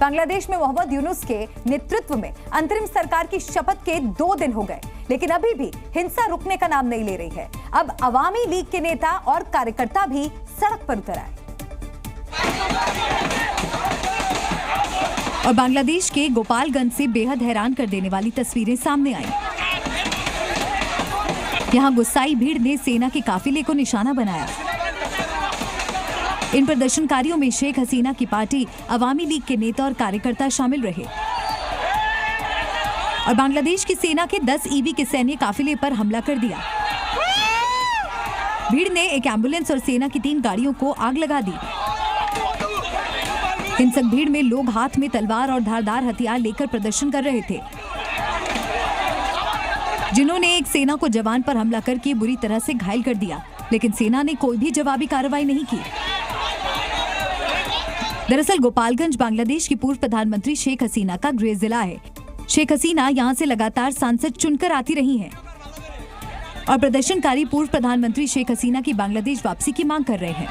बांग्लादेश में मोहम्मद यूनुस के नेतृत्व में अंतरिम सरकार की शपथ के 2 दिन हो गए, लेकिन अभी भी हिंसा रुकने का नाम नहीं ले रही है। अब अवामी लीग के नेता और कार्यकर्ता भी सड़क पर उतर आए और बांग्लादेश के गोपालगंज से बेहद हैरान कर देने वाली तस्वीरें सामने आई। यहां गुस्साई भीड़ ने सेना के काफिले को निशाना बनाया। इन प्रदर्शनकारियों में शेख हसीना की पार्टी अवामी लीग के नेता और कार्यकर्ता शामिल रहे और बांग्लादेश की सेना के 10 ईबी के सैन्य काफिले पर हमला कर दिया। भीड़ ने एक एम्बुलेंस और सेना की 3 गाड़ियों को आग लगा दी। हिंसक भीड़ में लोग हाथ में तलवार और धारदार हथियार लेकर प्रदर्शन कर रहे थे, जिन्होंने एक सेना को जवान पर हमला करके बुरी तरह से घायल कर दिया, लेकिन सेना ने कोई भी जवाबी कार्रवाई नहीं की। दरअसल गोपालगंज बांग्लादेश की पूर्व प्रधानमंत्री शेख हसीना का गृह जिला है। शेख हसीना यहां से लगातार सांसद चुनकर आती रही हैं और प्रदर्शनकारी पूर्व प्रधानमंत्री शेख हसीना की बांग्लादेश वापसी की मांग कर रहे हैं।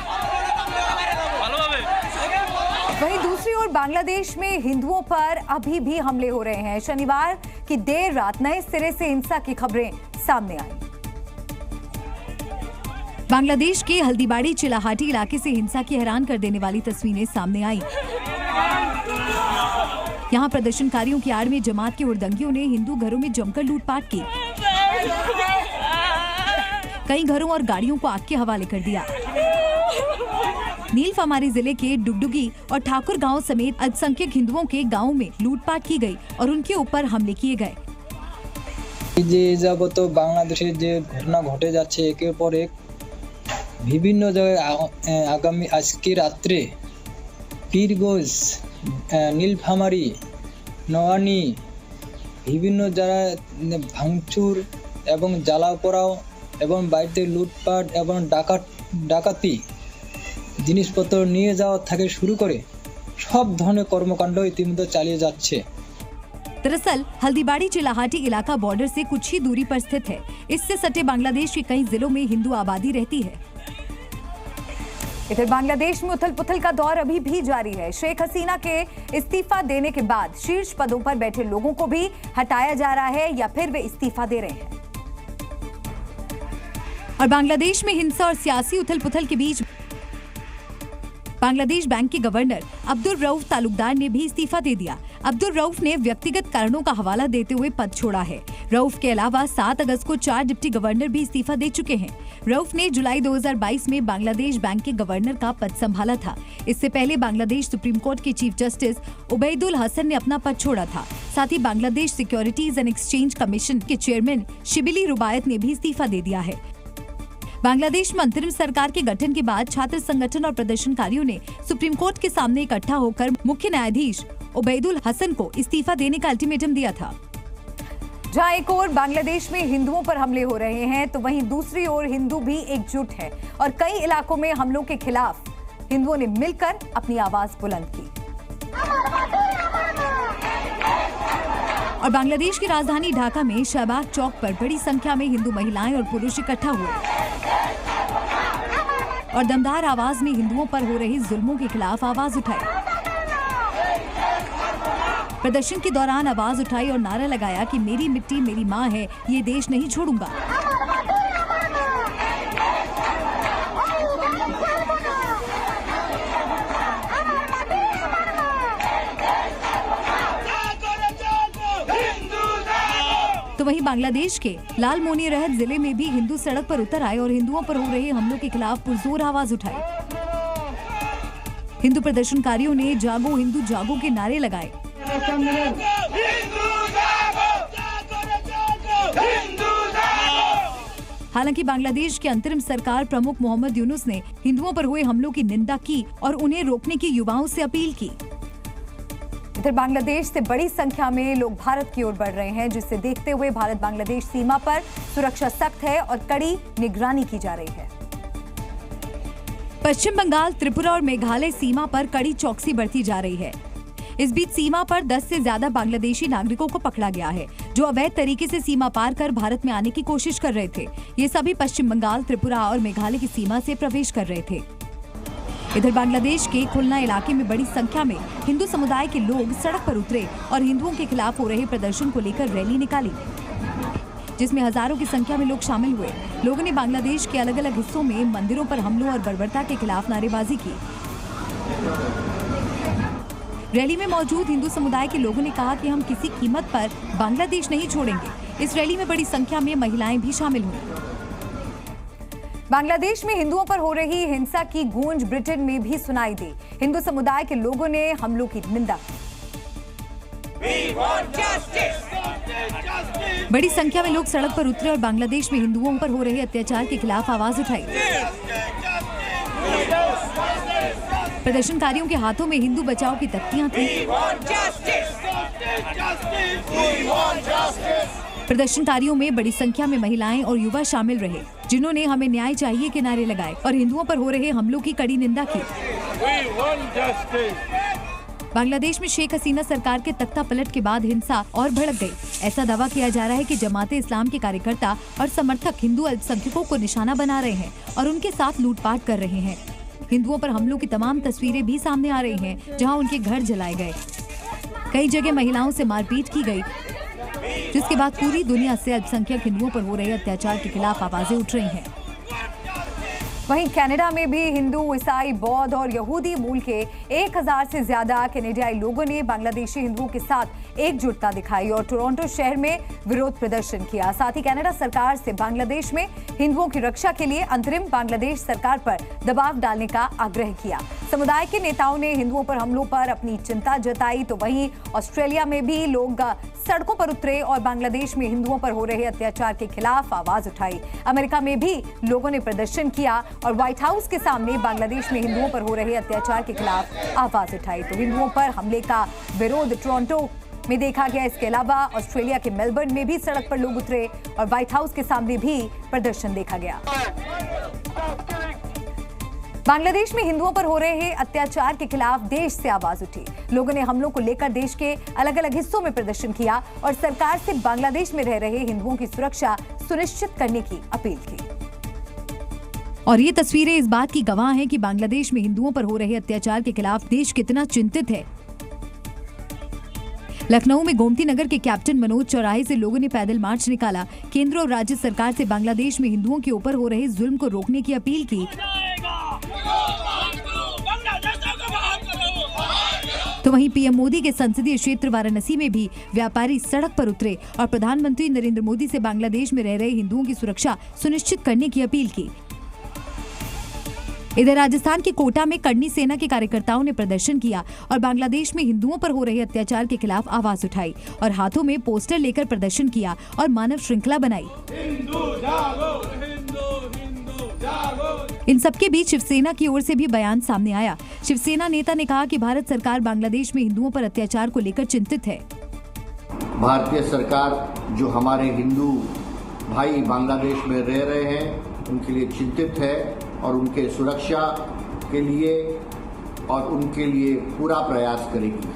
वहीं दूसरी ओर बांग्लादेश में हिंदुओं पर अभी भी हमले हो रहे हैं। शनिवार की देर रात नए सिरे से हिंसा की खबरें सामने आई। बांग्लादेश के हल्दीबाड़ी चिलाहाटी इलाके से हिंसा की हैरान कर देने वाली तस्वीरें सामने आई। यहां प्रदर्शनकारियों की आड़ में जमात के हुड़दंगियों ने हिंदू घरों में जमकर लूटपाट की। कई घरों और गाड़ियों को आग के हवाले कर दिया। नीलफामारी जिले के डुगडुगी और ठाकुर गांव समेत अल्पसंख्यक हिंदुओं के गांवों में लूटपाट की गई और उनके ऊपर हमले किए गए। बांग्लादेशे जे घटना घटे जाच्छे एकेर पर एक विभिन्न जगह आगामी आज की रात्रे पीरगंज नीलफामारी नवानी विभिन्न जगह भांगचुर एवं জ্বালাও পোড়াও एवं बाड़ीते लूटपाट एवं डाकाती जिनिसपत्र निये जाওয়া থেকে शुरू करे सब धरनेर कर्मकांड इतिमध्ये चालिये जाच्छे। दरअसल हल्दीबाड़ी चिलाहाटी इलाका बॉर्डर से कुछ ही दूरी पर स्थित है। इससे सटे बांग्लादेश के कई जिलों में हिंदू आबादी रहती है। इधर बांग्लादेश में उथल पुथल का दौर अभी भी जारी है। शेख हसीना के इस्तीफा देने के बाद शीर्ष पदों पर बैठे लोगों को भी हटाया जा रहा है या फिर वे इस्तीफा दे रहे हैं। और बांग्लादेश में हिंसा और सियासी उथल पुथल के बीच बांग्लादेश बैंक के गवर्नर अब्दुल रऊफ तालुकदार ने भी इस्तीफा दे दिया। अब्दुल रऊफ ने व्यक्तिगत कारणों का हवाला देते हुए पद छोड़ा है। रऊफ के अलावा 7 अगस्त को 4 डिप्टी गवर्नर भी इस्तीफा दे चुके हैं। रऊफ ने जुलाई 2022 में बांग्लादेश बैंक के गवर्नर का पद संभाला था। इससे पहले बांग्लादेश सुप्रीम कोर्ट के चीफ जस्टिस उबैदुल हसन ने अपना पद छोड़ा था। साथ ही Bangladesh securities and exchange commission के चेयरमैन शिबिली रुबायत ने भी इस्तीफा दे दिया है। बांग्लादेश में अंतरिम सरकार के गठन के बाद छात्र संगठन और प्रदर्शनकारियों ने सुप्रीम कोर्ट के सामने इकट्ठा होकर मुख्य न्यायाधीश उबैदुल हसन को इस्तीफा देने का अल्टीमेटम दिया था। जहां एक ओर बांग्लादेश में हिंदुओं पर हमले हो रहे हैं, तो वहीं दूसरी ओर हिंदू भी एकजुट है और कई इलाकों में हमलों के खिलाफ हिंदुओं ने मिलकर अपनी आवाज बुलंद की। और बांग्लादेश की राजधानी ढाका में शहबाग चौक पर बड़ी संख्या में हिंदू महिलाएं और पुरुष इकट्ठा हुए और दमदार आवाज में हिंदुओं पर हो रहे जुल्मों के खिलाफ आवाज उठाई। प्रदर्शन के दौरान आवाज उठाई और नारा लगाया कि मेरी मिट्टी मेरी माँ है, ये देश नहीं छोड़ूंगा। तो वहीं बांग्लादेश के लालमोनीरहत जिले में भी हिंदू सड़क पर उतर आए और हिंदुओं पर हो रहे हमलों के खिलाफ पुरजोर आवाज उठाई। हिंदू प्रदर्शनकारियों ने जागो हिंदू जागो के नारे लगाए। हालांकि बांग्लादेश के अंतरिम सरकार प्रमुख मोहम्मद यूनुस ने हिंदुओं पर हुए हमलों की निंदा की और उन्हें रोकने की युवाओं से अपील की। इधर बांग्लादेश से बड़ी संख्या में लोग भारत की ओर बढ़ रहे हैं, जिसे देखते हुए भारत बांग्लादेश सीमा पर सुरक्षा सख्त है और कड़ी निगरानी की जा रही है। पश्चिम बंगाल, त्रिपुरा और मेघालय सीमा पर कड़ी चौकसी बढ़ती जा रही है। इस बीच सीमा पर 10 से ज्यादा बांग्लादेशी नागरिकों को पकड़ा गया है, जो अवैध तरीके से सीमा पार कर भारत में आने की कोशिश कर रहे थे। ये सभी पश्चिम बंगाल, त्रिपुरा और मेघालय की सीमा से प्रवेश कर रहे थे। इधर बांग्लादेश के खुलना इलाके में बड़ी संख्या में हिंदू समुदाय के लोग सड़क पर उतरे और हिंदुओं के खिलाफ हो रहे प्रदर्शन को लेकर रैली निकाली, जिसमें हजारों की संख्या में लोग शामिल हुए। लोगों ने बांग्लादेश के अलग अलग हिस्सों में मंदिरों पर हमलों और बर्बरता के खिलाफ नारेबाजी की। रैली में मौजूद हिंदू समुदाय के लोगों ने कहा कि हम किसी कीमत पर बांग्लादेश नहीं छोड़ेंगे। इस रैली में बड़ी संख्या में महिलाएं भी शामिल हुई। बांग्लादेश में हिंदुओं पर हो रही हिंसा की गूंज ब्रिटेन में भी सुनाई दी। हिंदू समुदाय के लोगों ने हमलों की निंदा की। बड़ी संख्या में लोग सड़क पर उतरे और बांग्लादेश में हिंदुओं पर हो रहे अत्याचार के खिलाफ आवाज उठाई। प्रदर्शनकारियों के हाथों में हिंदू बचाओ की तख्तियां थीं। प्रदर्शनकारियों में बड़ी संख्या में महिलाएं और युवा शामिल रहे, जिन्होंने हमें न्याय चाहिए के नारे लगाए और हिंदुओं पर हो रहे हमलों की कड़ी निंदा की। बांग्लादेश में शेख हसीना सरकार के तख्ता पलट के बाद हिंसा और भड़क गई। ऐसा दावा किया जा रहा है कि जमाते इस्लाम के कार्यकर्ता और समर्थक हिंदू अल्पसंख्यकों को निशाना बना रहे हैं और उनके साथ लूटपाट कर रहे हैं। हिंदुओं पर हमलों की तमाम तस्वीरें भी सामने आ रही हैं, जहां उनके घर जलाए गए। कई जगह महिलाओं से मारपीट की गई, जिसके बाद पूरी दुनिया से अल्पसंख्यक हिंदुओं पर हो रहे अत्याचार के खिलाफ आवाजें उठ रही हैं। वहीं कनाडा में भी हिंदू, ईसाई, बौद्ध और यहूदी मूल के 1000 से ज्यादा कनाडियाई लोगों ने बांग्लादेशी हिंदुओं के साथ एकजुटता दिखाई और टोरंटो शहर में विरोध प्रदर्शन किया। साथ ही कनाडा सरकार से बांग्लादेश में हिंदुओं की रक्षा के लिए अंतरिम बांग्लादेश सरकार पर दबाव डालने का आग्रह किया। समुदाय के नेताओं ने हिंदुओं पर हमलों पर अपनी चिंता जताई, तो वहीं ऑस्ट्रेलिया में भी लोग सड़कों पर उतरे और बांग्लादेश में हिंदुओं पर हो रहे अत्याचार के खिलाफ आवाज उठाई। अमेरिका में भी लोगों ने प्रदर्शन किया और व्हाइट हाउस के सामने बांग्लादेश में हिंदुओं पर हो रहे अत्याचार के खिलाफ आवाज उठाई। तो हिंदुओं पर हमले का विरोध टोरंटो में देखा गया। इसके अलावा ऑस्ट्रेलिया के मेलबर्न में भी सड़क पर लोग उतरे और व्हाइट हाउस के सामने भी प्रदर्शन देखा गया। बांग्लादेश में हिंदुओं पर हो रहे अत्याचार के खिलाफ देश से आवाज उठी। लोगों ने हमलों को लेकर देश के अलग अलग हिस्सों में प्रदर्शन किया और सरकार से बांग्लादेश में रह रहे हिंदुओं की सुरक्षा सुनिश्चित करने की अपील की। और ये तस्वीरें इस बात की गवाह हैं कि बांग्लादेश में हिंदुओं पर हो रहे अत्याचार के खिलाफ देश कितना चिंतित है। लखनऊ में गोमती नगर के कैप्टन मनोज चौराहे से लोगों ने पैदल मार्च निकाला। केंद्र और राज्य सरकार से बांग्लादेश में हिंदुओं के ऊपर हो रहे जुल्म को रोकने की अपील की। तो वहीं पीएम मोदी के संसदीय क्षेत्र वाराणसी में भी व्यापारी सड़क पर उतरे और प्रधानमंत्री नरेंद्र मोदी से बांग्लादेश में रह रहे हिंदुओं की सुरक्षा सुनिश्चित करने की अपील की। इधर राजस्थान के कोटा में कर्णी सेना के कार्यकर्ताओं ने प्रदर्शन किया और बांग्लादेश में हिंदुओं पर हो रहे अत्याचार के खिलाफ आवाज उठाई और हाथों में पोस्टर लेकर प्रदर्शन किया और मानव श्रृंखला बनाई। इन सबके बीच शिवसेना की ओर से भी बयान सामने आया। शिवसेना नेता ने कहा कि भारत सरकार बांग्लादेश में हिंदुओं पर अत्याचार को लेकर चिंतित है। भारतीय सरकार जो हमारे हिंदू भाई बांग्लादेश में रह रहे हैं उनके लिए चिंतित है और उनके सुरक्षा के लिए और उनके लिए पूरा प्रयास करेगी।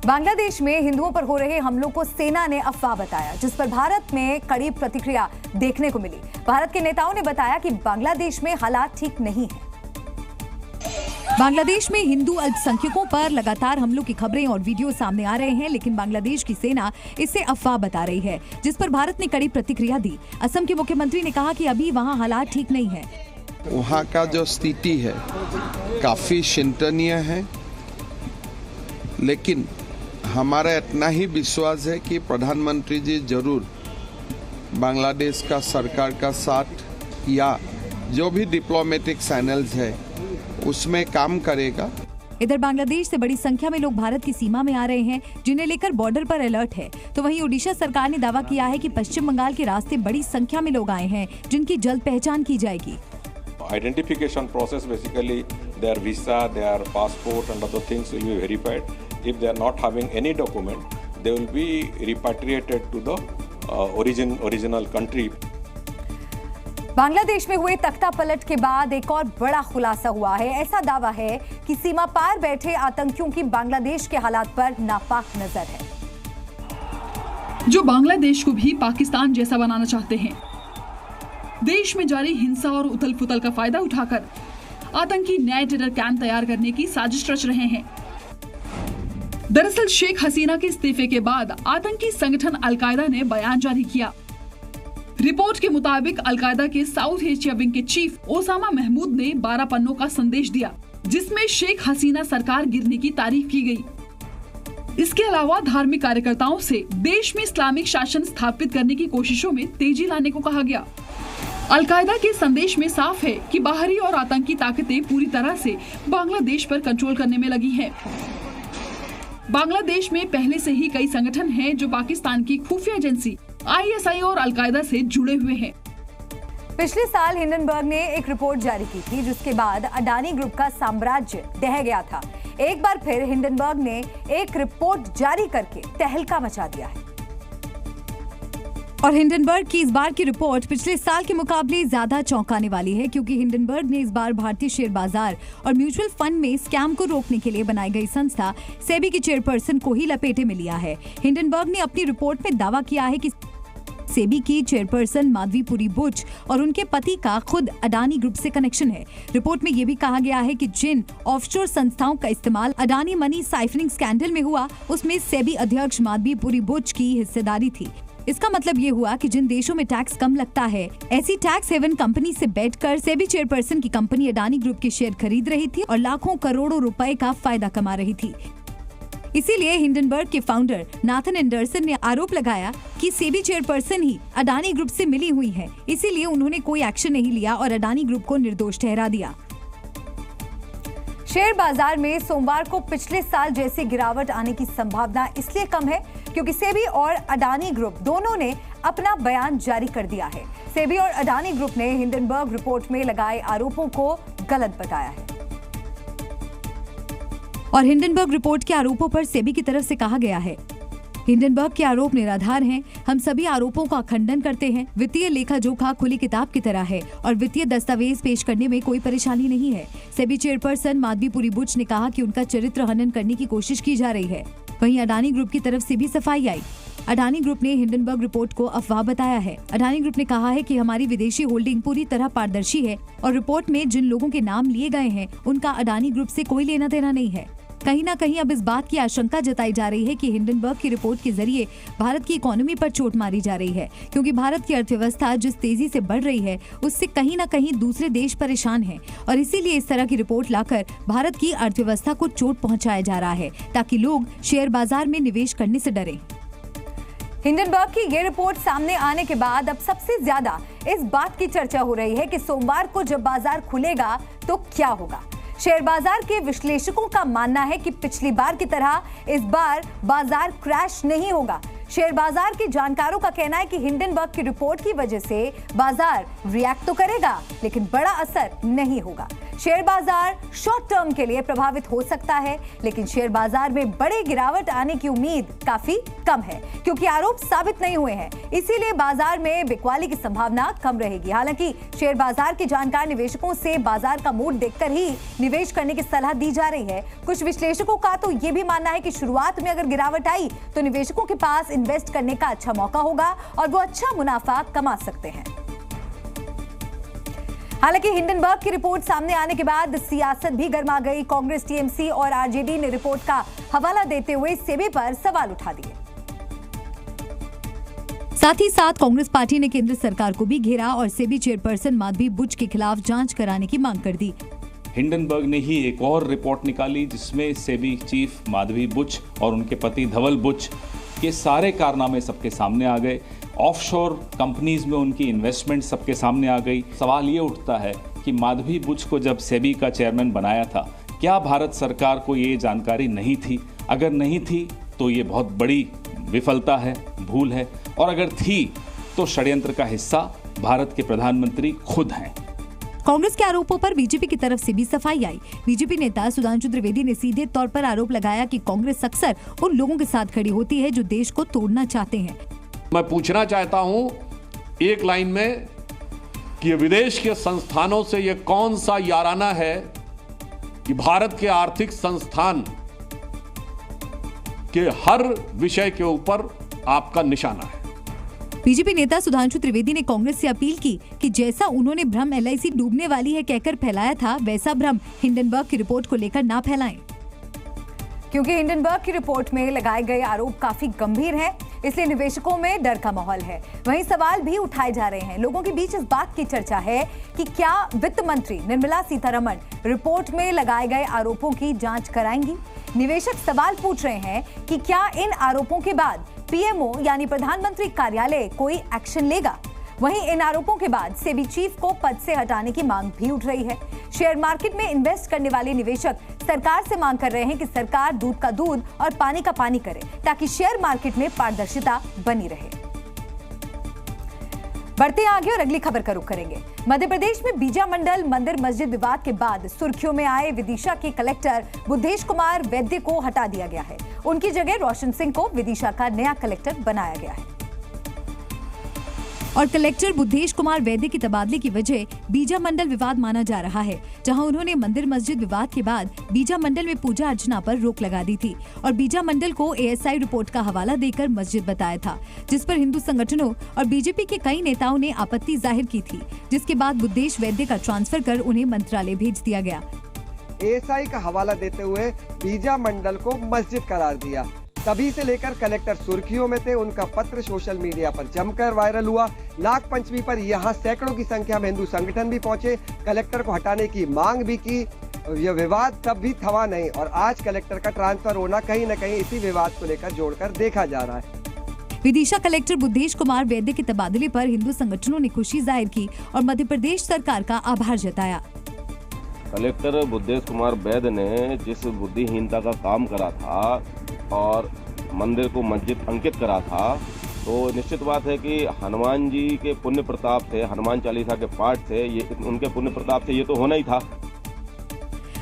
बांग्लादेश में हिंदुओं पर हो रहे हमलों को सेना ने अफवाह बताया, जिस पर भारत में कड़ी प्रतिक्रिया देखने को मिली। भारत के नेताओं ने बताया कि बांग्लादेश में हालात ठीक नहीं है। बांग्लादेश में हिंदू अल्पसंख्यकों पर लगातार हमलों की खबरें और वीडियो सामने आ रहे हैं, लेकिन बांग्लादेश की सेना इसे अफवाह बता रही है, जिस पर भारत ने कड़ी प्रतिक्रिया दी। असम के मुख्यमंत्री ने कहा कि अभी वहां हालात ठीक नहीं है। वहाँ का जो स्थिति है काफ़ी चिंतनीय है, लेकिन हमारा इतना ही विश्वास है कि प्रधानमंत्री जी जरूर बांग्लादेश का सरकार का साथ या जो भी डिप्लोमेटिक चैनल्स है उसमें काम करेगा। इधर बांग्लादेश से बड़ी संख्या में लोग भारत की सीमा में आ रहे हैं, जिन्हें लेकर बॉर्डर पर अलर्ट है। तो वहीं ओडिशा सरकार ने दावा किया है कि पश्चिम बंगाल के रास्ते बड़ी संख्या में लोग आए हैं, जिनकी जल्द पहचान की जाएगी। Identification process, basically their visa, their passport and other things will be verified. If they are not having any document, they will be repatriated to the original country. Bangladesh में हुए तख्ता पलट के बाद एक और बड़ा खुलासा हुआ है। ऐसा दावा है कि सीमा पार बैठे आतंकियों की बांग्लादेश के हालात पर नापाक नजर है, जो बांग्लादेश को भी पाकिस्तान जैसा बनाना चाहते हैं। देश में जारी हिंसा और उथल पुथल का फायदा उठाकर आतंकी न्याय टेरर कैंप तैयार करने की साजिश रच रहे हैं। दरअसल शेख हसीना के इस्तीफे के बाद आतंकी संगठन अलकायदा ने बयान जारी किया। रिपोर्ट के मुताबिक अलकायदा के साउथ एशिया विंग के चीफ ओसामा महमूद ने 12 पन्नों का संदेश दिया, जिसमें शेख हसीना सरकार गिरने की तारीफ की गई। इसके अलावा धार्मिक कार्यकर्ताओं से देश में इस्लामिक शासन स्थापित करने की कोशिशों में तेजी लाने को कहा गया। अलकायदा के संदेश में साफ है कि बाहरी और आतंकी ताकतें पूरी तरह से बांग्लादेश पर कंट्रोल करने में लगी हैं। बांग्लादेश में पहले से ही कई संगठन हैं जो पाकिस्तान की खुफिया एजेंसी ISI और अलकायदा से जुड़े हुए हैं। पिछले साल हिंडनबर्ग ने एक रिपोर्ट जारी की थी, जिसके बाद अडानी ग्रुप का साम्राज्य ढह गया था। एक बार फिर हिंडनबर्ग ने एक रिपोर्ट जारी करके तहलका मचा दिया है। और हिंडनबर्ग की इस बार की रिपोर्ट पिछले साल के मुकाबले ज्यादा चौंकाने वाली है, क्योंकि हिंडनबर्ग ने इस बार भारतीय शेयर बाजार और म्यूचुअल फंड में स्कैम को रोकने के लिए बनाई गई संस्था सेबी की चेयरपर्सन को ही लपेटे में लिया है। हिंडनबर्ग ने अपनी रिपोर्ट में दावा किया है कि सेबी की चेयरपर्सन माधवी पुरी बुच और उनके पति का खुद अडानी ग्रुप से कनेक्शन है। रिपोर्ट में यह भी कहा गया है कि जिन ऑफशोर संस्थाओं का इस्तेमाल अडानी मनी साइफरिंग स्कैंडल में हुआ, उसमें सेबी अध्यक्ष माधवी पुरी बुच की हिस्सेदारी थी। इसका मतलब ये हुआ कि जिन देशों में टैक्स कम लगता है, ऐसी टैक्स हेवन कंपनी से बैठकर सेबी चेयरपर्सन की कंपनी अडानी ग्रुप के शेयर खरीद रही थी और लाखों करोड़ों रुपए का फायदा कमा रही थी। इसीलिए हिंडनबर्ग के फाउंडर नाथन एंडरसन ने आरोप लगाया कि सेबी चेयरपर्सन ही अडानी ग्रुप से मिली हुई है, इसीलिए उन्होंने कोई एक्शन नहीं लिया और अडानी ग्रुप को निर्दोष ठहरा दिया। शेयर बाजार में सोमवार को पिछले साल जैसी गिरावट आने की संभावना इसलिए कम है क्योंकि सेबी और अडानी ग्रुप दोनों ने अपना बयान जारी कर दिया है। सेबी और अडानी ग्रुप ने हिंडनबर्ग रिपोर्ट में लगाए आरोपों को गलत बताया है। और हिंडनबर्ग रिपोर्ट के आरोपों पर सेबी की तरफ से कहा गया है, हिंडनबर्ग के आरोप निराधार हैं। हम सभी आरोपों का खंडन करते हैं। वित्तीय लेखा जोखा खुली किताब की तरह है और वित्तीय दस्तावेज पेश करने में कोई परेशानी नहीं है। सेबी चेयरपर्सन माधवी पुरी बुच ने कहा कि उनका चरित्र हनन करने की कोशिश की जा रही है। वहीं अडानी ग्रुप की तरफ से भी सफाई आई। अडानी ग्रुप ने हिंडनबर्ग रिपोर्ट को अफवाह बताया है। अडानी ग्रुप ने कहा है कि हमारी विदेशी होल्डिंग पूरी तरह पारदर्शी है और रिपोर्ट में जिन लोगों के नाम लिए गए हैं उनका अडानी ग्रुप से कोई लेना देना नहीं है। कहीं ना कहीं अब इस बात की आशंका जताई जा रही है कि हिंडनबर्ग की रिपोर्ट के जरिए भारत की इकोनॉमी पर चोट मारी जा रही है, क्योंकि भारत की अर्थव्यवस्था जिस तेजी से बढ़ रही है उससे कहीं ना कहीं दूसरे देश परेशान हैं और इसीलिए इस तरह की रिपोर्ट लाकर भारत की अर्थव्यवस्था को चोट पहुंचाया जा रहा है ताकि लोग शेयर बाजार में निवेश करने से डरें। हिंडनबर्ग की ये रिपोर्ट सामने आने के बाद अब सबसे ज्यादा इस बात की चर्चा हो रही है कि सोमवार को जब बाजार खुलेगा तो क्या होगा। शेयर बाजार के विश्लेषकों का मानना है कि पिछली बार की तरह इस बार बाजार क्रैश नहीं होगा। शेयर बाजार के जानकारों का कहना है कि हिंडनबर्ग की रिपोर्ट की वजह से बाजार रिएक्ट तो करेगा लेकिन बड़ा असर नहीं होगा। शेयर बाजार शॉर्ट टर्म के लिए प्रभावित हो सकता है, लेकिन शेयर बाजार में बड़े गिरावट आने की उम्मीद काफी कम है क्योंकि आरोप साबित नहीं हुए हैं। इसीलिए बाजार में बिकवाली की संभावना कम रहेगी। हालांकि शेयर बाजार के जानकार निवेशकों से बाजार का मूड देखकर ही निवेश करने की सलाह दी जा रही है। कुछ विश्लेषकों का तो ये भी मानना है कि शुरुआत में अगर गिरावट आई तो निवेशकों के पास इन्वेस्ट करने का अच्छा मौका होगा और वो अच्छा मुनाफा कमा सकते हैं। हालांकि हिंडनबर्ग की रिपोर्ट सामने आने के बाद सियासत भी गर्मा गई। कांग्रेस, टीएमसी और आरजेडी ने रिपोर्ट का हवाला देते हुए सेबी पर सवाल उठा दिए। साथ ही साथ कांग्रेस पार्टी ने केंद्र सरकार को भी घेरा और सेबी चेयरपर्सन माधवी बुच के खिलाफ जांच कराने की मांग कर दी। हिंडनबर्ग ने ही एक और रिपोर्ट निकाली जिसमें सेबी चीफ माधवी बुच और उनके पति धवल बुच के सारे कारनामे सबके सामने आ गए। ऑफशोर कंपनीज में उनकी इन्वेस्टमेंट सबके सामने आ गई। सवाल ये उठता है कि माधवी बुच को जब सेबी का चेयरमैन बनाया था, क्या भारत सरकार को ये जानकारी नहीं थी? अगर नहीं थी तो ये बहुत बड़ी विफलता है, भूल है, और अगर थी तो षड्यंत्र का हिस्सा भारत के प्रधानमंत्री खुद हैं। कांग्रेस के आरोपों पर बीजेपी की तरफ से भी सफाई आई। बीजेपी नेता सुधांशु त्रिवेदी ने सीधे तौर पर आरोप लगाया कि कांग्रेस अक्सर उन लोगों के साथ खड़ी होती है जो देश को तोड़ना चाहते हैं। मैं पूछना चाहता हूं एक लाइन में कि विदेश के संस्थानों से ये कौन सा याराना है कि भारत के आर्थिक संस्थान के हर विषय के ऊपर आपका निशाना है। बीजेपी नेता सुधांशु त्रिवेदी ने कांग्रेस से अपील की कि जैसा उन्होंने भ्रम LIC डूबने वाली है कहकर फैलाया था, वैसा भ्रम हिंडनबर्ग की रिपोर्ट को लेकर ना फैलाएं। क्योंकि हिंडनबर्ग की रिपोर्ट में लगाए गए आरोप काफी गंभीर हैं, इसलिए निवेशकों में डर का माहौल है। वहीं सवाल भी उठाए जा रहे हैं। लोगों के बीच इस बात की चर्चा है कि क्या वित्त मंत्री निर्मला सीतारमण रिपोर्ट में लगाए गए आरोपों की जांच कराएंगी। निवेशक सवाल पूछ रहे हैं कि क्या इन आरोपों के बाद PMO यानी प्रधानमंत्री कार्यालय कोई एक्शन लेगा। वहीं इन आरोपों के बाद सेबी चीफ को पद से हटाने की मांग भी उठ रही है। शेयर मार्केट में इन्वेस्ट करने वाले निवेशक सरकार से मांग कर रहे हैं कि सरकार दूध का दूध और पानी का पानी करे, ताकि शेयर मार्केट में पारदर्शिता बनी रहे। बढ़ते आगे और अगली खबर का रुख करेंगे। मध्य प्रदेश में बीजा मंडल मंदिर मस्जिद विवाद के बाद सुर्खियों में आए विदिशा के कलेक्टर बुद्धेश कुमार वैद्य को हटा दिया गया है। उनकी जगह रोशन सिंह को विदिशा का नया कलेक्टर बनाया गया है। और कलेक्टर बुद्धेश कुमार वैद्य की तबादले की वजह बीजा मंडल विवाद माना जा रहा है, जहां उन्होंने मंदिर मस्जिद विवाद के बाद बीजा मंडल में पूजा अर्चना पर रोक लगा दी थी और बीजा मंडल को ASI रिपोर्ट का हवाला देकर मस्जिद बताया था, जिस पर हिंदू संगठनों और बीजेपी के कई नेताओं ने आपत्ति जाहिर की थी, जिसके बाद बुद्धेश वैद्य का ट्रांसफर कर उन्हें मंत्रालय भेज दिया गया। ASI का हवाला देते हुए बीजा मंडल को मस्जिद करार दिया। तभी से लेकर कलेक्टर सुर्खियों में थे। उनका पत्र सोशल मीडिया पर जमकर वायरल हुआ। नाग पंचमी पर यहाँ सैकड़ों की संख्या में हिंदू संगठन भी पहुंचे, कलेक्टर को हटाने की मांग भी की। यह विवाद तब भी थमा नहीं और आज कलेक्टर का ट्रांसफर होना कहीं न कहीं इसी विवाद को लेकर जोड़कर देखा जा रहा है। विदिशा कलेक्टर बुद्धेश कुमार वैद्य के तबादले पर हिंदू संगठनों ने खुशी जाहिर की और मध्य प्रदेश सरकार का आभार जताया। कलेक्टर बुद्धेश कुमार वैद्य ने जिस बुद्धिहीनता का काम करा था और मंदिर को मस्जिद अंकित करा था, तो निश्चित बात है कि हनुमान जी के पुण्य प्रताप से, हनुमान चालीसा के पाठ से, ये उनके पुण्य प्रताप से ये तो होना ही था।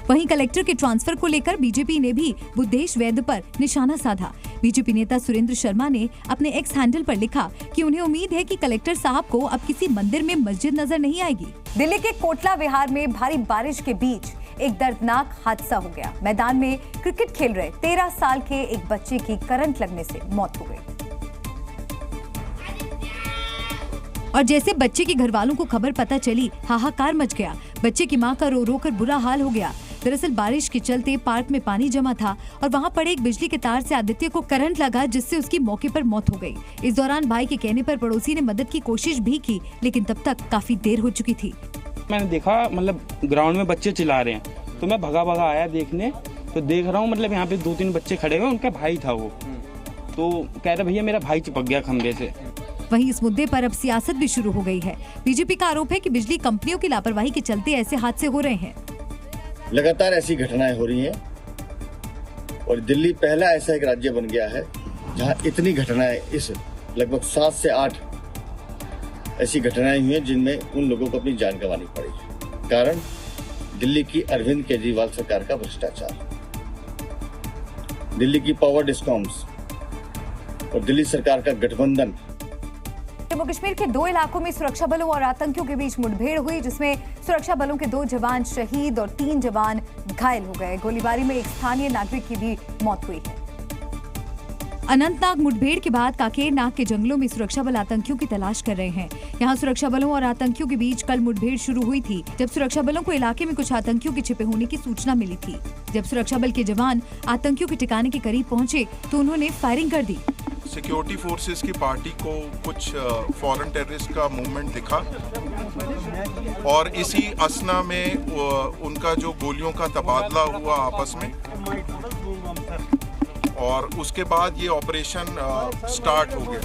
वहीं कलेक्टर के ट्रांसफर को लेकर बीजेपी ने भी बुद्धेश वैद्य पर निशाना साधा। बीजेपी नेता सुरेंद्र शर्मा ने अपने एक्स हैंडल पर लिखा कि उन्हें उम्मीद है कि कलेक्टर साहब को अब किसी मंदिर में मस्जिद नजर नहीं आएगी। दिल्ली के कोटला विहार में भारी बारिश के बीच एक दर्दनाक हादसा हो गया। मैदान में क्रिकेट खेल रहे 13 साल के एक बच्चे की करंट लगने से मौत हो गई और जैसे बच्चे के घर वालों को खबर पता चली, हाहाकार मच गया। बच्चे की मां का रो रो कर बुरा हाल हो गया। दरअसल बारिश के चलते पार्क में पानी जमा था और वहां पड़े एक बिजली के तार से आदित्य को करंट लगा, जिससे उसकी मौके पर मौत हो गई। इस दौरान भाई के कहने पर पड़ोसी ने मदद की कोशिश भी की, लेकिन तब तक काफी देर हो चुकी थी। मैंने देखा मतलब ग्राउंड में बच्चे चिल्ला रहे हैं, तो मैं भगा आया देखने, तो देख रहा हूँ मतलब यहाँ पे 2-3 बच्चे खड़े हुए, उनका भाई था वो, तो कह रहे भैया मेरा भाई चिपक गया खंभे से। वहीं इस मुद्दे पर अब सियासत भी शुरू हो गई है। बीजेपी का आरोप है कि बिजली कंपनियों की लापरवाही के चलते ऐसे हादसे हो रहे हैं। लगातार ऐसी घटनाएं हो रही हैं और दिल्ली पहला ऐसा एक राज्य बन गया है जहां इतनी घटनाएं, इस लगभग 7 से 8 ऐसी घटनाएं हुई हैं जिनमें उन लोगों को अपनी जान गंवानी पड़ी। कारण दिल्ली की अरविंद केजरीवाल सरकार का भ्रष्टाचार, दिल्ली की पावर डिस्कॉम्स और दिल्ली सरकार का गठबंधन। जम्मू कश्मीर के 2 इलाकों में सुरक्षा बलों और आतंकियों के बीच मुठभेड़ हुई, जिसमें सुरक्षा बलों के 2 जवान शहीद और 3 जवान घायल हो गए। गोलीबारी में एक स्थानीय नागरिक की भी मौत हुई है। अनंतनाग मुठभेड़ के बाद काकेर नाग के जंगलों में सुरक्षा बल आतंकियों की तलाश कर रहे हैं। यहां सुरक्षा बलों और आतंकियों के बीच कल मुठभेड़ शुरू हुई थी, जब सुरक्षा बलों को इलाके में कुछ आतंकियों के छिपे होने की सूचना मिली थी। जब सुरक्षा बल के जवान आतंकियों के ठिकाने के करीब पहुंचे तो उन्होंने फायरिंग कर दी। सिक्योरिटी फोर्सेस की पार्टी को कुछ फॉरेन टेररिस्ट का मूवमेंट दिखा और इसी असना में उनका जो गोलियों का तबादला हुआ आपस में, और उसके बाद ये ऑपरेशन स्टार्ट हो गया।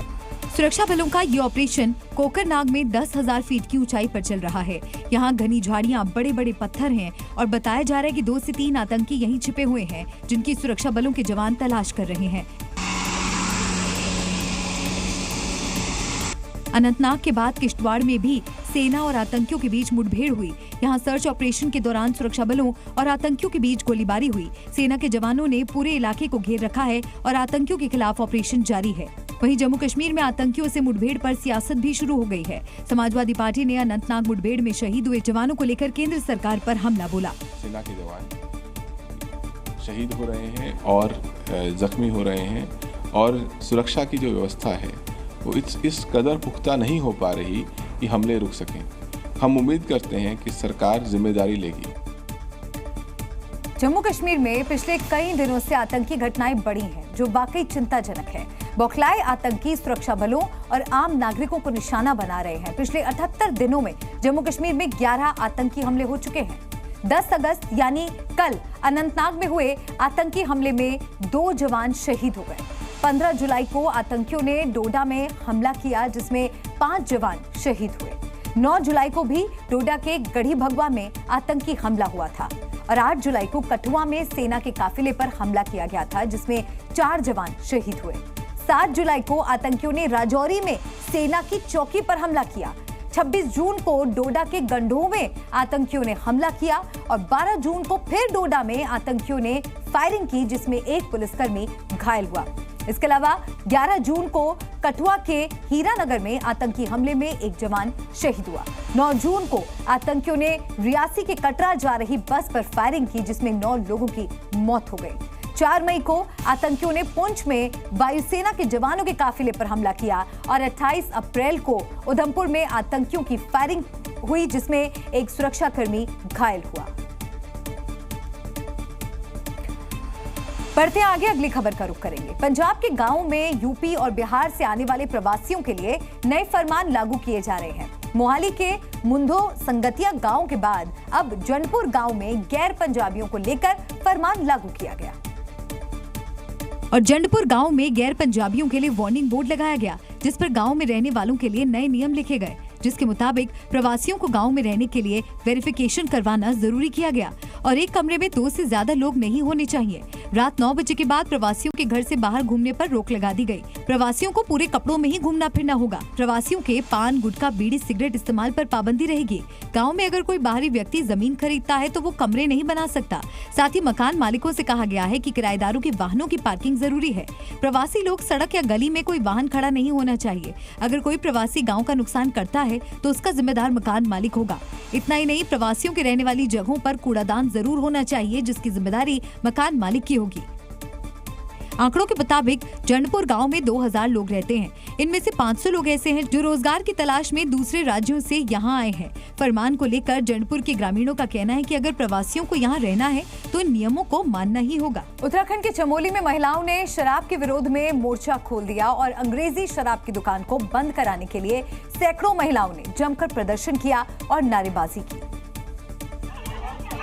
सुरक्षा बलों का ये ऑपरेशन कोकरनाग में 10,000 फीट की ऊंचाई पर चल रहा है। यहाँ घनी झाड़ियाँ, बड़े बड़े पत्थर हैं और बताया जा रहा है कि 2 से 3 आतंकी यहीं छिपे हुए हैं, जिनकी सुरक्षा बलों के जवान तलाश कर रहे हैं। अनंतनाग के बाद किश्तवाड़ में भी सेना और आतंकियों के बीच मुठभेड़ हुई। यहाँ सर्च ऑपरेशन के दौरान सुरक्षा बलों और आतंकियों के बीच गोलीबारी हुई। सेना के जवानों ने पूरे इलाके को घेर रखा है और आतंकियों के खिलाफ ऑपरेशन जारी है। वहीं जम्मू कश्मीर में आतंकियों से मुठभेड़ पर सियासत भी शुरू हो गई है। समाजवादी पार्टी ने अनंतनाग मुठभेड़ में शहीद हुए जवानों को लेकर केंद्र सरकार पर हमला बोला। सेना के जवान शहीद हो रहे हैं और जख्मी हो रहे हैं और सुरक्षा की जो व्यवस्था है वो इस कदर पुख्ता नहीं हो पा रही कि हमले रुक सकें। हम उम्मीद करते हैं कि सरकार जिम्मेदारी लेगी। जम्मू कश्मीर में पिछले कई दिनों से आतंकी घटनाएं बढ़ी हैं, जो वाकई चिंताजनक है। बौखलाए आतंकी सुरक्षा बलों और आम नागरिकों को निशाना बना रहे हैं। पिछले 78 दिनों में जम्मू कश्मीर में 11 आतंकी हमले हो चुके हैं। 10 अगस्त यानी कल अनंतनाग में हुए आतंकी हमले में 2 जवान शहीद हो गए। 15 जुलाई को आतंकियों ने डोडा में हमला किया, जिसमें 5 जवान शहीद हुए। 9 जुलाई को भी डोडा के गढ़ी भगवा में आतंकी हमला हुआ था और 8 जुलाई को कठुआ में सेना के काफिले पर हमला किया गया था, जिसमें 4 जवान शहीद हुए। 7 जुलाई को आतंकियों ने राजौरी में सेना की चौकी पर हमला किया। 26 जून को डोडा के गंढों में आतंकियों ने हमला किया और 12 जून को फिर डोडा में आतंकियों ने फायरिंग की, जिसमें एक पुलिसकर्मी घायल हुआ। इसके अलावा 11 जून को कठुआ के हीरानगर में आतंकी हमले में एक जवान शहीद हुआ। 9 जून को आतंकियों ने रियासी के कटरा जा रही बस पर फायरिंग की, जिसमें 9 लोगों की मौत हो गई। 4 मई को आतंकियों ने पुंछ में वायुसेना के जवानों के काफिले पर हमला किया और 28 अप्रैल को उधमपुर में आतंकियों की फायरिंग हुई, जिसमें एक सुरक्षाकर्मी घायल हुआ। बढ़ते आगे अगली खबर का रुख करेंगे। पंजाब के गांवों में यूपी और बिहार से आने वाले प्रवासियों के लिए नए फरमान लागू किए जा रहे हैं। मोहाली के मुंधो संगतिया गांव के बाद अब जंडपुर गांव में गैर पंजाबियों को लेकर फरमान लागू किया गया और जंडपुर गांव में गैर पंजाबियों के लिए वार्निंग बोर्ड लगाया गया, जिस पर गांव में रहने वालों के लिए नए नियम लिखे गए, जिसके मुताबिक प्रवासियों को गांव में रहने के लिए वेरिफिकेशन करवाना जरूरी किया गया और एक कमरे में 2 से ज्यादा लोग नहीं होने चाहिए। रात 9 बजे के बाद प्रवासियों के घर से बाहर घूमने पर रोक लगा दी गई। प्रवासियों को पूरे कपड़ों में ही घूमना फिरना होगा। प्रवासियों के पान, गुटखा, बीड़ी, सिगरेट इस्तेमाल पर पाबंदी रहेगी। गाँव में अगर कोई बाहरी व्यक्ति जमीन खरीदता है तो वो कमरे नहीं बना सकता। साथ ही मकान मालिकों से कहा गया है कि किराएदारों के वाहनों की पार्किंग जरूरी है। प्रवासी लोग सड़क या गली में कोई वाहन खड़ा नहीं होना चाहिए। अगर कोई प्रवासी गाँव का नुकसान करता है तो उसका जिम्मेदार मकान मालिक होगा। इतना ही नहीं, प्रवासियों के रहने वाली जगहों पर कूड़ादान जरूर होना चाहिए, जिसकी जिम्मेदारी मकान मालिक की होगी। आंकड़ों के मुताबिक जंडपुर गांव में 2000 लोग रहते हैं। इनमें से 500 लोग ऐसे हैं जो रोजगार की तलाश में दूसरे राज्यों से यहां आए हैं। फरमान को लेकर जंडपुर के ग्रामीणों का कहना है कि अगर प्रवासियों को यहां रहना है तो इन नियमों को मानना ही होगा। उत्तराखंड के चमोली में महिलाओं ने शराब के विरोध में मोर्चा खोल दिया और अंग्रेजी शराब की दुकान को बंद कराने के लिए सैकड़ों महिलाओं ने जमकर प्रदर्शन किया और नारेबाजी की।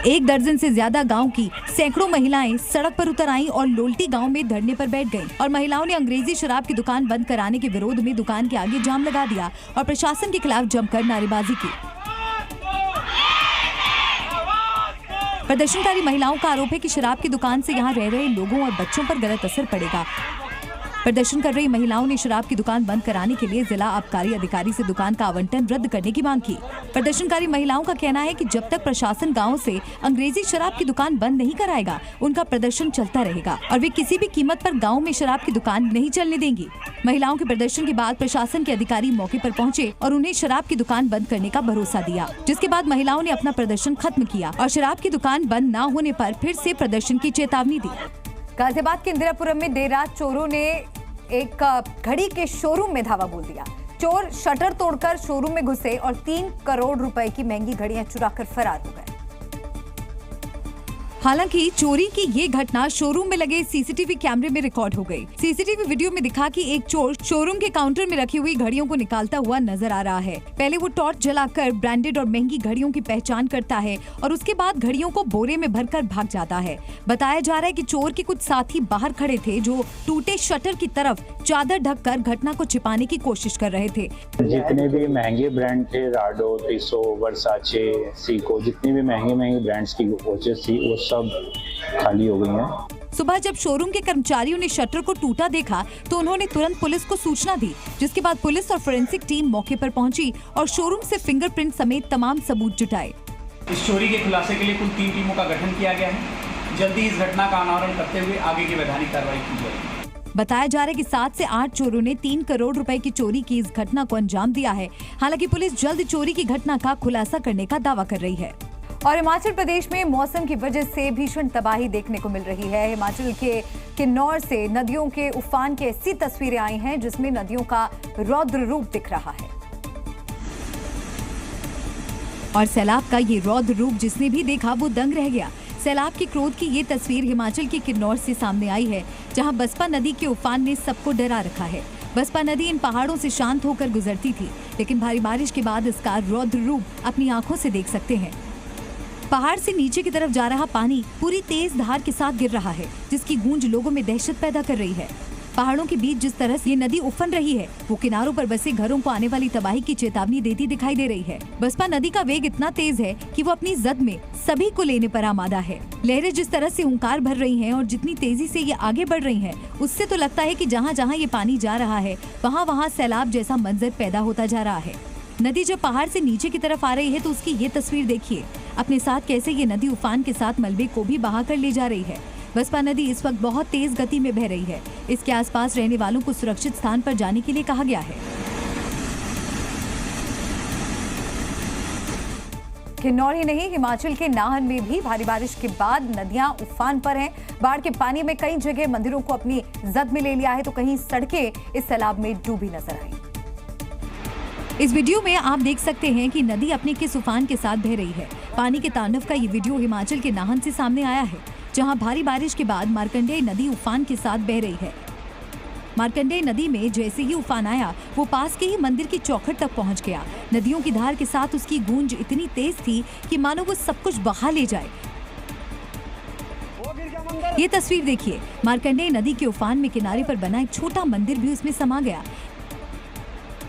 1 दर्जन से ज्यादा गांव की सैकड़ों महिलाएं सड़क पर उतर आईं और लोल्टी गांव में धरने पर बैठ गईं और महिलाओं ने अंग्रेजी शराब की दुकान बंद कराने के विरोध में दुकान के आगे जाम लगा दिया और प्रशासन के खिलाफ जमकर नारेबाजी की। प्रदर्शनकारी महिलाओं का आरोप है कि शराब की दुकान से यहां रह रहे लोगों और बच्चों पर गलत असर पड़ेगा। प्रदर्शन कर रही महिलाओं ने शराब की दुकान बंद कराने के लिए जिला आबकारी अधिकारी से दुकान का आवंटन रद्द करने की मांग की। प्रदर्शनकारी महिलाओं का कहना है कि जब तक प्रशासन गांव से अंग्रेजी शराब की दुकान बंद नहीं कराएगा, उनका प्रदर्शन चलता रहेगा और वे किसी भी कीमत पर गांव में शराब की दुकान नहीं चलने देंगी। महिलाओं के प्रदर्शन के बाद प्रशासन के अधिकारी मौके पर पहुंचे और उन्हें शराब की दुकान बंद करने का भरोसा दिया, जिसके बाद महिलाओं ने अपना प्रदर्शन खत्म किया और शराब की दुकान बंद न होने पर फिर से प्रदर्शन की चेतावनी दी। गाजियाबाद के इंदिरापुरम में देर रात चोरों ने एक घड़ी के शोरूम में धावा बोल दिया। चोर शटर तोड़कर शोरूम में घुसे और 3 करोड़ रुपए की महंगी घड़ियां चुराकर फरार हो गए। हालांकि चोरी की ये घटना शोरूम में लगे सीसीटीवी कैमरे में रिकॉर्ड हो गई। सीसीटीवी वीडियो में दिखा कि एक चोर शोरूम के काउंटर में रखी हुई घड़ियों को निकालता हुआ नजर आ रहा है। पहले वो टॉर्च जलाकर ब्रांडेड और महंगी घड़ियों की पहचान करता है और उसके बाद घड़ियों को बोरे में भरकर भाग जाता है। बताया जा रहा है कि चोर के कुछ साथी बाहर खड़े थे जो टूटे शटर की तरफ चादर ढककर घटना को छिपाने की कोशिश कर रहे थे। जितने भी महंगे ब्रांड थे, राडो, टिसो, वर्साचे, सीको, जितनी भी महंगे ब्रांड्स की वॉचेस थी वो सब खाली हो गई हैं। सुबह जब शोरूम के कर्मचारियों ने शटर को टूटा देखा तो उन्होंने तुरंत पुलिस को सूचना दी, जिसके बाद पुलिस और फोरेंसिक टीम मौके पर पहुंची और शोरूम से फिंगरप्रिंट समेत तमाम सबूत जुटाए। इस चोरी के खुलासे के लिए कुल 3 टीमों का गठन किया गया है। जल्दी इस घटना का अनावरण करते हुए आगे की वैधानिक कार्रवाई की जाएगी। बताया जा रहा है कि 7 से 8 चोरों ने 3 करोड़ रुपए की चोरी की इस घटना को अंजाम दिया है। हालांकि पुलिस जल्द चोरी की घटना का खुलासा करने का दावा कर रही है। और हिमाचल प्रदेश में मौसम की वजह से भीषण तबाही देखने को मिल रही है। हिमाचल के किन्नौर से नदियों के उफान की ऐसी तस्वीरें आई हैं जिसमें नदियों का रौद्र रूप दिख रहा है। और सैलाब का ये रौद्र रूप जिसने भी देखा वो दंग रह गया। सैलाब के क्रोध की ये तस्वीर हिमाचल के किन्नौर से सामने आई है, जहां बसपा नदी के उफान ने सबको डरा रखा है। बसपा नदी इन पहाड़ों से शांत होकर गुजरती थी, लेकिन भारी बारिश के बाद इसका रौद्र रूप अपनी आंखों से देख सकते हैं। पहाड़ से नीचे की तरफ जा रहा पानी पूरी तेज धार के साथ गिर रहा है, जिसकी गूंज लोगों में दहशत पैदा कर रही है। पहाड़ों के बीच जिस तरह से ये नदी उफन रही है, वो किनारों पर बसे घरों को आने वाली तबाही की चेतावनी देती दिखाई दे रही है। बसपा नदी का वेग इतना तेज है कि वो अपनी जद में सभी को लेने पर आमादा है। लहरें जिस तरह से हुंकार भर रही हैं और जितनी तेजी से ये आगे बढ़ रही हैं, उससे तो लगता है कि जहाँ जहाँ ये पानी जा रहा है वहाँ वहाँ सैलाब जैसा मंजर पैदा होता जा रहा है। नदी जब पहाड़ से नीचे की तरफ आ रही है तो उसकी ये तस्वीर देखिए, अपने साथ कैसे ये नदी उफान के साथ मलबे को भी बहा कर ले जा रही है। बसपा नदी इस वक्त बहुत तेज गति में बह रही है। इसके आसपास रहने वालों को सुरक्षित स्थान पर जाने के लिए कहा गया है। किन्नौर ही नहीं, हिमाचल के नाहन में भी भारी बारिश के बाद नदियां उफान पर हैं। बाढ़ के पानी में कई जगह मंदिरों को अपनी जद में ले लिया है, तो कहीं सड़कें इस सैलाब में डूबी नजर आई। इस वीडियो में आप देख सकते हैं कि नदी अपने किस उफान के साथ बह रही है। पानी के तांडव का ये वीडियो हिमाचल के नाहन से सामने आया है, जहां भारी बारिश के बाद मार्कंडेय नदी उफान के साथ बह रही है। मार्कंडेय नदी में जैसे ही उफान आया, वो पास के ही मंदिर की चौखट तक पहुंच गया। नदियों की धार के साथ उसकी गूंज इतनी तेज थी कि मानो वो सब कुछ बहा ले जाए। ये तस्वीर देखिए, मार्कंडेय नदी के उफान में किनारे पर बना एक छोटा मंदिर भी उसमें समा गया।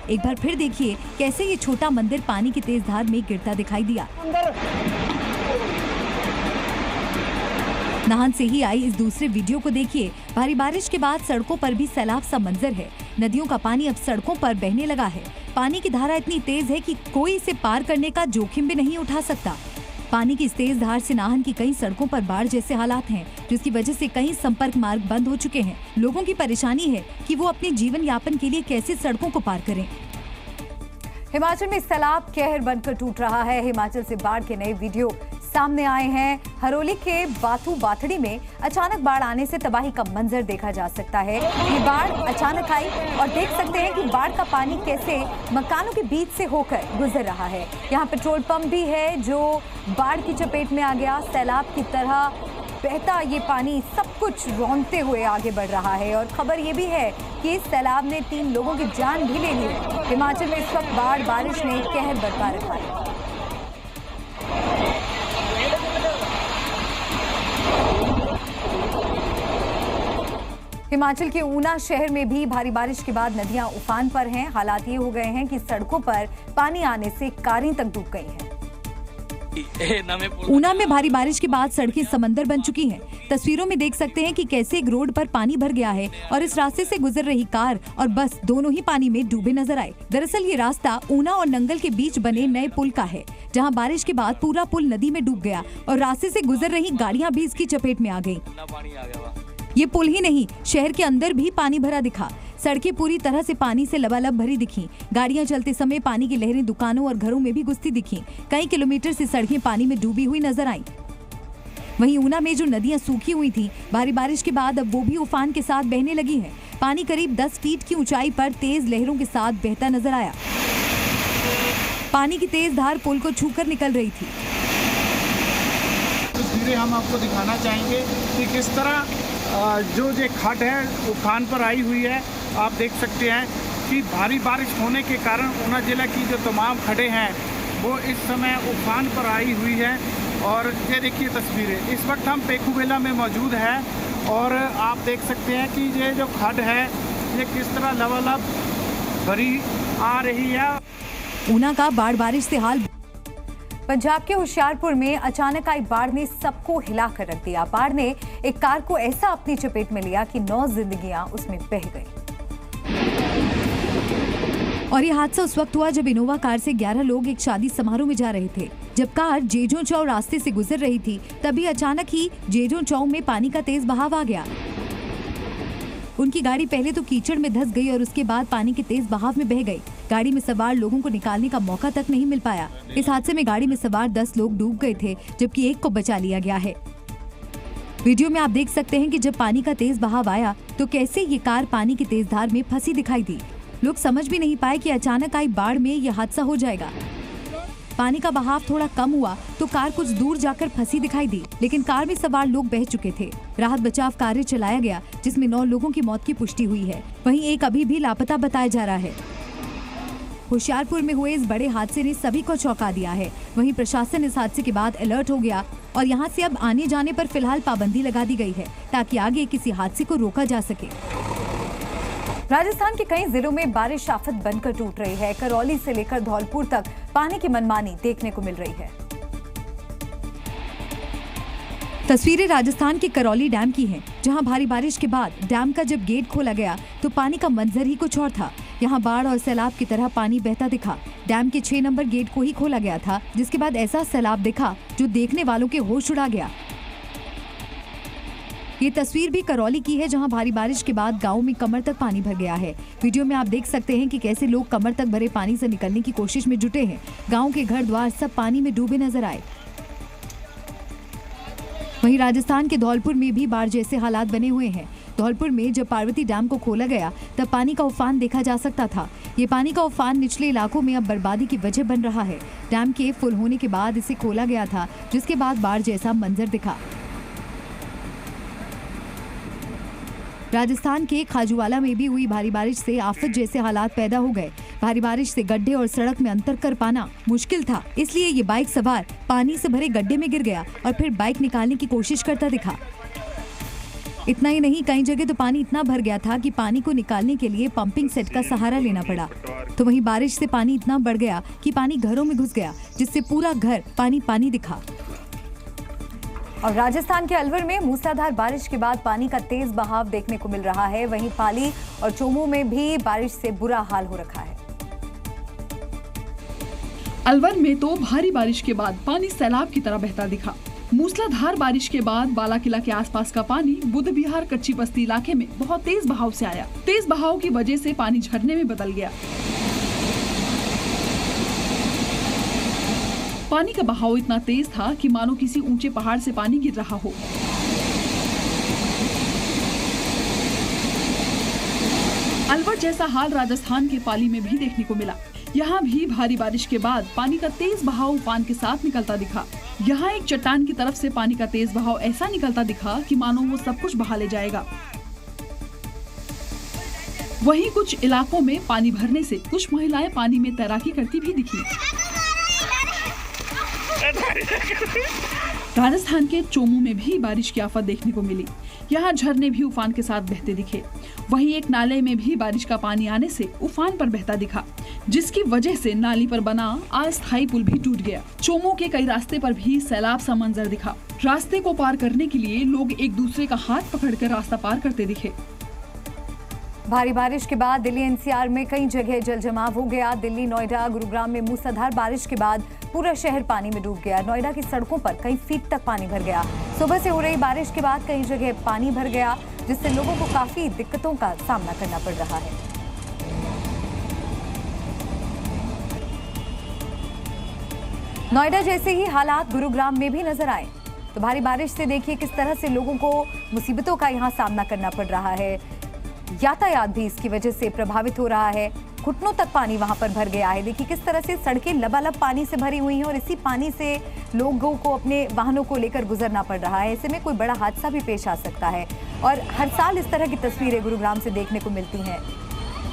एक बार फिर देखिए कैसे ये छोटा मंदिर पानी की तेज धार में गिरता दिखाई दिया। नाहन से ही आई इस दूसरे वीडियो को देखिए। भारी बारिश के बाद सड़कों पर भी सैलाब सा मंजर है। नदियों का पानी अब सड़कों पर बहने लगा है। पानी की धारा इतनी तेज है कि कोई इसे पार करने का जोखिम भी नहीं उठा सकता। पानी की इस तेज धार से नाहन की कई सड़कों पर बाढ़ जैसे हालात हैं, जिसकी वजह से कई संपर्क मार्ग बंद हो चुके हैं। लोगों की परेशानी है कि वो अपने जीवन यापन के लिए कैसे सड़कों को पार करें। हिमाचल में सैलाब कहर बनकर टूट रहा है। हिमाचल से बाढ़ के नए वीडियो सामने आए हैं। हरोली के बाथू बाथड़ी में अचानक बाढ़ आने से तबाही का मंजर देखा जा सकता है। ये बाढ़ अचानक आई और देख सकते हैं कि बाढ़ का पानी कैसे मकानों के बीच से होकर गुजर रहा है। यहाँ पेट्रोल पंप भी है जो बाढ़ की चपेट में आ गया। सैलाब की तरह बहता ये पानी सब कुछ रौंदते हुए आगे बढ़ रहा है। और खबर ये भी है कि इस सैलाब ने 3 लोगों की जान भी ले ली है। हिमाचल में इस वक्त बाढ़ बारिश ने कहर बरपा रखा है। हिमाचल के ऊना शहर में भी भारी बारिश के बाद नदियां उफान पर हैं। हालात ये हो गए हैं कि सड़कों पर पानी आने से कारें तक डूब गई हैं। ऊना में भारी बारिश के बाद सड़कें समंदर बन चुकी हैं। तस्वीरों में देख सकते हैं कि कैसे एक रोड पर पानी भर गया है और इस रास्ते से गुजर रही कार और बस दोनों ही पानी में डूबे नजर आए। दरअसल ये रास्ता ऊना और नंगल के बीच बने नए पुल का है, जहां बारिश के बाद पूरा पुल नदी में डूब गया और रास्ते से गुजर रही गाड़ियां भी इसकी चपेट में आ गयी। ये पुल ही नहीं, शहर के अंदर भी पानी भरा दिखा। सड़कें पूरी तरह से पानी से लबालब भरी दिखी। गाड़ियां चलते समय पानी की लहरें दुकानों और घरों में भी घुसती दिखी। कई किलोमीटर से सड़कें पानी में डूबी हुई नजर आईं। वहीं ऊना में जो नदियां सूखी हुई थी, भारी बारिश के बाद अब वो भी उफान के साथ बहने लगी हैं। पानी करीब 10 फीट की ऊंचाई पर तेज लहरों के साथ बहता नजर आया। पानी की तेज धार पुल को छूकर निकल रही थी। तस्वीरें हम आपको दिखाना चाहेंगे कि किस तरह जो ये खड्ड है उफान पर आई हुई है। आप देख सकते हैं कि भारी बारिश होने के कारण ऊना जिला की जो तमाम खड्डें हैं वो इस समय उफान पर आई हुई है। और ये देखिए तस्वीरें, इस वक्त हम पेखूबेला में मौजूद हैं और आप देख सकते हैं कि ये जो खड्ड है ये किस तरह लबालब भरी आ रही है। ऊना का बाढ़ बारिश से हाल। पंजाब के होशियारपुर में अचानक आई बाढ़ ने सबको हिलाकर रख दिया। बाढ़ ने एक कार को ऐसा अपनी चपेट में लिया कि 9 जिंदगियां उसमें बह गई। और ये हादसा उस वक्त हुआ जब इनोवा कार से 11 लोग एक शादी समारोह में जा रहे थे। जब कार जेजों चौक रास्ते से गुजर रही थी, तभी अचानक ही जेजों चौक में पानी का तेज बहाव आ गया। उनकी गाड़ी पहले तो कीचड़ में धंस गई और उसके बाद पानी के तेज बहाव में बह गई। गाड़ी में सवार लोगों को निकालने का मौका तक नहीं मिल पाया। इस हादसे में गाड़ी में सवार 10 लोग डूब गए थे, जबकि एक को बचा लिया गया है। वीडियो में आप देख सकते हैं कि जब पानी का तेज बहाव आया तो कैसे ये कार पानी की तेज धार में फंसी दिखाई दी। लोग समझ भी नहीं पाए कि अचानक आई बाढ़ में यह हादसा हो जाएगा। पानी का बहाव थोड़ा कम हुआ तो कार कुछ दूर जाकर फंसी दिखाई दी, लेकिन कार में सवार लोग बह चुके थे। राहत बचाव कार्य चलाया गया, जिसमें 9 लोगों की मौत की पुष्टि हुई है। वहीं एक अभी भी लापता बताया जा रहा है। होशियारपुर में हुए इस बड़े हादसे ने सभी को चौंका दिया है। वहीं प्रशासन इस हादसे के बाद अलर्ट हो गया और यहां से अब आने जाने पर फिलहाल पाबंदी लगा दी गई है, ताकि आगे किसी हादसे को रोका जा सके। राजस्थान के कई जिलों में बारिश आफत बनकर टूट रही है। करौली से लेकर धौलपुर तक पानी की मनमानी देखने को मिल रही है। तस्वीरें राजस्थान के करौली डैम की हैं, जहां भारी बारिश के बाद डैम का जब गेट खोला गया तो पानी का मंजर ही कुछ और था। यहां बाढ़ और सैलाब की तरह पानी बहता दिखा। डैम के 6 नंबर गेट को ही खोला गया था, जिसके बाद ऐसा सैलाब दिखा जो देखने वालों के होश उड़ा गया। ये तस्वीर भी करौली की है, जहां भारी बारिश के बाद गांव में कमर तक पानी भर गया है। वीडियो में आप देख सकते हैं कि कैसे लोग कमर तक भरे पानी से निकलने की कोशिश में जुटे हैं। गांव के घर द्वार सब पानी में डूबे नजर आए। वहीं राजस्थान के धौलपुर में भी बाढ़ जैसे हालात बने हुए हैं। धौलपुर में जब पार्वती डैम को खोला गया तब पानी का उफान देखा जा सकता था। ये पानी का उफान निचले इलाकों में अब बर्बादी की वजह बन रहा है। डैम के फुल होने के बाद इसे खोला गया था, जिसके बाद बाढ़ जैसा मंजर दिखा। राजस्थान के खाजूवाला में भी हुई भारी बारिश से आफत जैसे हालात पैदा हो गए। भारी बारिश से गड्ढे और सड़क में अंतर कर पाना मुश्किल था, इसलिए ये बाइक सवार पानी से भरे गड्ढे में गिर गया और फिर बाइक निकालने की कोशिश करता दिखा। इतना ही नहीं, कई जगह तो पानी इतना भर गया था कि पानी को निकालने के लिए पंपिंग सेट का सहारा लेना पड़ा। तो वहीं बारिश से पानी इतना बढ़ गया कि पानी घरों में घुस गया, जिससे पूरा घर पानी पानी दिखा। और राजस्थान के अलवर में मूसलाधार बारिश के बाद पानी का तेज बहाव देखने को मिल रहा है। वहीं पाली और चोमू में भी बारिश से बुरा हाल हो रखा है। अलवर में तो भारी बारिश के बाद पानी सैलाब की तरह बहता दिखा। मूसलाधार बारिश के बाद बाला किला के आसपास का पानी बुद्ध विहार कच्ची बस्ती इलाके में बहुत तेज बहाव से आया। तेज बहाव की वजह से पानी झरने में बदल गया। पानी का बहाव इतना तेज था कि मानो किसी ऊंचे पहाड़ से पानी गिर रहा हो। अलवर जैसा हाल राजस्थान के पाली में भी देखने को मिला। यहाँ भी भारी बारिश के बाद पानी का तेज बहाव उफान के साथ निकलता दिखा। यहाँ एक चट्टान की तरफ से पानी का तेज बहाव ऐसा निकलता दिखा कि मानो वो सब कुछ बहा ले जाएगा। वहीं कुछ इलाकों में पानी भरने से कुछ महिलाएं पानी में तैराकी करती भी दिखी। राजस्थान के चोमू में भी बारिश की आफत देखने को मिली। यहाँ झरने भी उफान के साथ बहते दिखे। वहीं एक नाले में भी बारिश का पानी आने से उफान पर बहता दिखा, जिसकी वजह से नाली पर बना अस्थायी पुल भी टूट गया। चोमू के कई रास्ते पर भी सैलाब सा मंजर दिखा। रास्ते को पार करने के लिए लोग एक दूसरे का हाथ पकड़कर रास्ता पार करते दिखे। भारी बारिश के बाद दिल्ली एनसीआर में कई जगह जल जमाव हो गया। दिल्ली, नोएडा, गुरुग्राम में मूसलाधार बारिश के बाद पूरा शहर पानी में डूब गया। नोएडा की सड़कों पर कई फीट तक पानी भर गया। सुबह से हो रही बारिश के बाद कई जगह पानी भर गया, जिससे लोगों को काफी दिक्कतों का सामना करना पड़ रहा है। नोएडा जैसे ही हालात गुरुग्राम में भी नजर आए। तो भारी बारिश से देखिए किस तरह से लोगों को मुसीबतों का यहाँ सामना करना पड़ रहा है। यातायात भी इसकी वजह से प्रभावित हो रहा है। घुटनों तक पानी वहां पर भर गया है। देखिए किस तरह से सड़कें लबालब पानी से भरी हुई हैं और इसी पानी से लोगों को अपने वाहनों को लेकर गुजरना पड़ रहा है। ऐसे में कोई बड़ा हादसा भी पेश आ सकता है और हर साल इस तरह की तस्वीरें गुरुग्राम से देखने को मिलती हैं।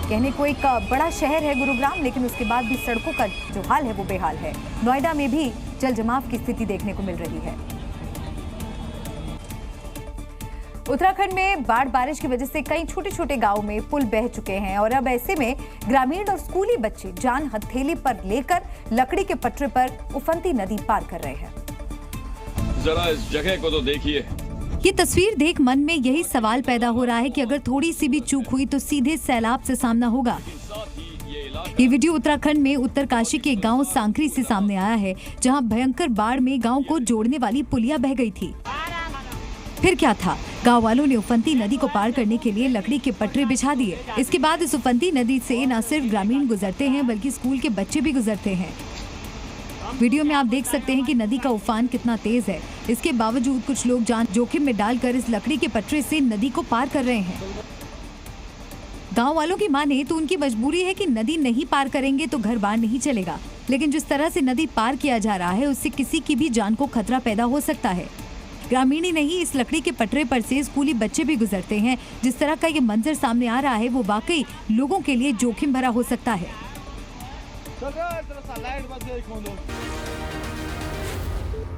कहने को एक बड़ा शहर है गुरुग्राम, लेकिन उसके बाद भी सड़कों का जो हाल है वो बेहाल है। नोएडा में भी जल जमाव की स्थिति देखने को मिल रही है। उत्तराखंड में बाढ़ बारिश की वजह से कई छोटे छोटे गांवों में पुल बह चुके हैं और अब ऐसे में ग्रामीण और स्कूली बच्चे जान हथेली पर लेकर लकड़ी के पटरे पर उफनती नदी पार कर रहे हैं। जरा इस जगह को तो देखिए। ये तस्वीर देख मन में यही सवाल पैदा हो रहा है कि अगर थोड़ी सी भी चूक हुई तो सीधे सैलाब से सामना होगा। ये वीडियो उत्तराखंड में उत्तरकाशी के गांव सांकरी से सामने आया है, जहां भयंकर बाढ़ में गांव को जोड़ने वाली पुलिया बह गई थी। फिर क्या था, गांव वालों ने उफनती नदी को पार करने के लिए लकड़ी के पटरे बिछा दिए। इसके बाद इस उफनती नदी से न सिर्फ ग्रामीण गुजरते हैं बल्कि स्कूल के बच्चे भी गुजरते हैं। वीडियो में आप देख सकते हैं कि नदी का उफान कितना तेज है। इसके बावजूद कुछ लोग जान जोखिम में डालकर इस लकड़ी के पटरे से नदी को पार कर रहे हैं। गांव वालों की माने तो उनकी मजबूरी है कि नदी नहीं पार करेंगे तो घर बार नहीं चलेगा, लेकिन जिस तरह से नदी पार किया जा रहा है उससे किसी की भी जान को खतरा पैदा हो सकता है। ग्रामीण ही नहीं, इस लकड़ी के पटरे पर से स्कूली बच्चे भी गुजरते हैं। जिस तरह का ये मंजर सामने आ रहा है वो वाकई लोगों के लिए जोखिम भरा हो सकता है।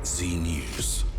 Zee News।